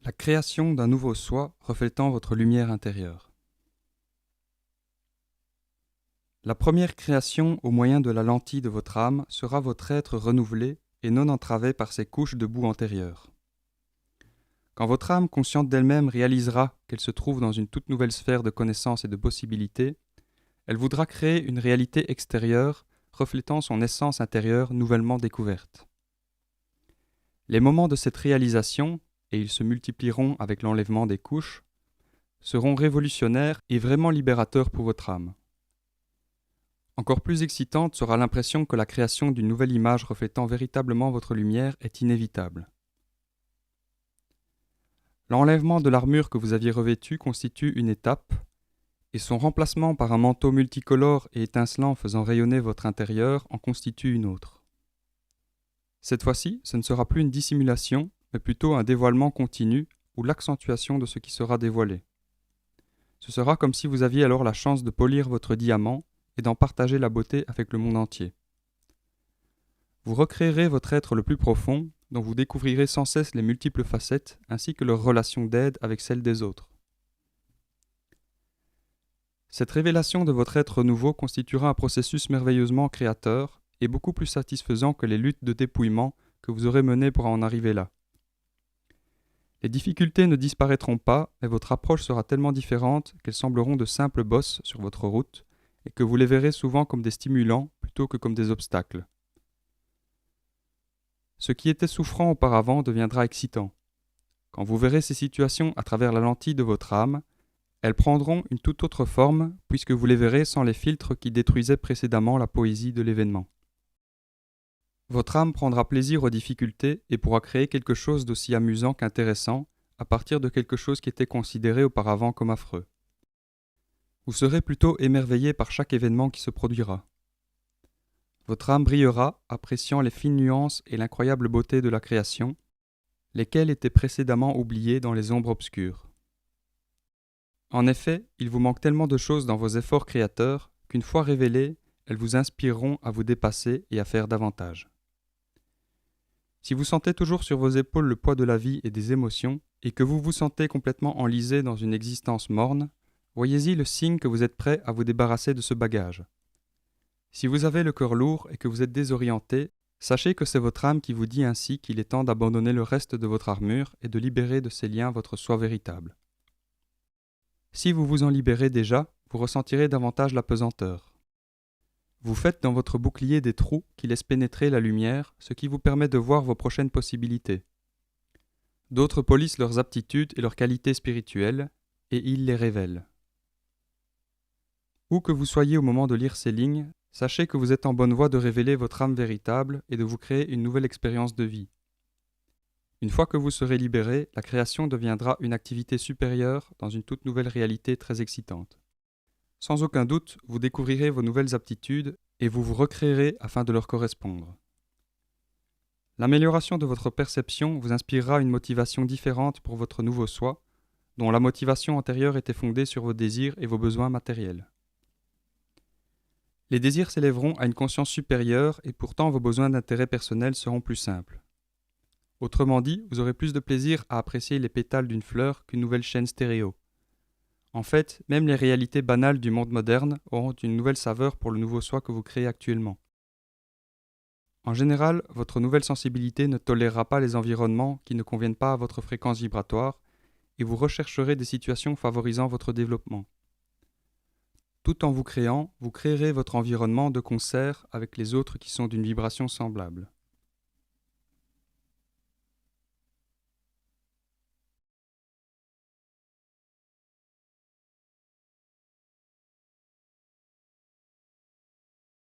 La création d'un nouveau soi reflétant votre lumière intérieure. La première création au moyen de la lentille de votre âme sera votre être renouvelé et non entravé par ses couches de boue antérieures. Quand votre âme consciente d'elle-même réalisera qu'elle se trouve dans une toute nouvelle sphère de connaissances et de possibilités, elle voudra créer une réalité extérieure reflétant son essence intérieure nouvellement découverte. Les moments de cette réalisation, et ils se multiplieront avec l'enlèvement des couches, seront révolutionnaires et vraiment libérateurs pour votre âme. Encore plus excitante sera l'impression que la création d'une nouvelle image reflétant véritablement votre lumière est inévitable. L'enlèvement de l'armure que vous aviez revêtue constitue une étape, et son remplacement par un manteau multicolore et étincelant faisant rayonner votre intérieur en constitue une autre. Cette fois-ci, ce ne sera plus une dissimulation, mais plutôt un dévoilement continu ou l'accentuation de ce qui sera dévoilé. Ce sera comme si vous aviez alors la chance de polir votre diamant et d'en partager la beauté avec le monde entier. Vous recréerez votre être le plus profond, dont vous découvrirez sans cesse les multiples facettes ainsi que leurs relations d'aide avec celles des autres. Cette révélation de votre être nouveau constituera un processus merveilleusement créateur et beaucoup plus satisfaisant que les luttes de dépouillement que vous aurez menées pour en arriver là. Les difficultés ne disparaîtront pas, mais votre approche sera tellement différente qu'elles sembleront de simples bosses sur votre route et que vous les verrez souvent comme des stimulants plutôt que comme des obstacles. Ce qui était souffrant auparavant deviendra excitant. Quand vous verrez ces situations à travers la lentille de votre âme, elles prendront une toute autre forme puisque vous les verrez sans les filtres qui détruisaient précédemment la poésie de l'événement. Votre âme prendra plaisir aux difficultés et pourra créer quelque chose d'aussi amusant qu'intéressant à partir de quelque chose qui était considéré auparavant comme affreux. Vous serez plutôt émerveillé par chaque événement qui se produira. Votre âme brillera, appréciant les fines nuances et l'incroyable beauté de la création, lesquelles étaient précédemment oubliées dans les ombres obscures. En effet, il vous manque tellement de choses dans vos efforts créateurs qu'une fois révélées, elles vous inspireront à vous dépasser et à faire davantage. Si vous sentez toujours sur vos épaules le poids de la vie et des émotions, et que vous vous sentez complètement enlisé dans une existence morne, voyez-y le signe que vous êtes prêt à vous débarrasser de ce bagage. Si vous avez le cœur lourd et que vous êtes désorienté, sachez que c'est votre âme qui vous dit ainsi qu'il est temps d'abandonner le reste de votre armure et de libérer de ses liens votre soi véritable. Si vous vous en libérez déjà, vous ressentirez davantage la pesanteur. Vous faites dans votre bouclier des trous qui laissent pénétrer la lumière, ce qui vous permet de voir vos prochaines possibilités. D'autres polissent leurs aptitudes et leurs qualités spirituelles, et ils les révèlent. Où que vous soyez au moment de lire ces lignes, sachez que vous êtes en bonne voie de révéler votre âme véritable et de vous créer une nouvelle expérience de vie. Une fois que vous serez libéré, la création deviendra une activité supérieure dans une toute nouvelle réalité très excitante. Sans aucun doute, vous découvrirez vos nouvelles aptitudes et vous vous recréerez afin de leur correspondre. L'amélioration de votre perception vous inspirera une motivation différente pour votre nouveau soi, dont la motivation antérieure était fondée sur vos désirs et vos besoins matériels. Les désirs s'élèveront à une conscience supérieure et pourtant vos besoins d'intérêt personnel seront plus simples. Autrement dit, vous aurez plus de plaisir à apprécier les pétales d'une fleur qu'une nouvelle chaîne stéréo. En fait, même les réalités banales du monde moderne auront une nouvelle saveur pour le nouveau soi que vous créez actuellement. En général, votre nouvelle sensibilité ne tolérera pas les environnements qui ne conviennent pas à votre fréquence vibratoire et vous rechercherez des situations favorisant votre développement. Tout en vous créant, vous créerez votre environnement de concert avec les autres qui sont d'une vibration semblable.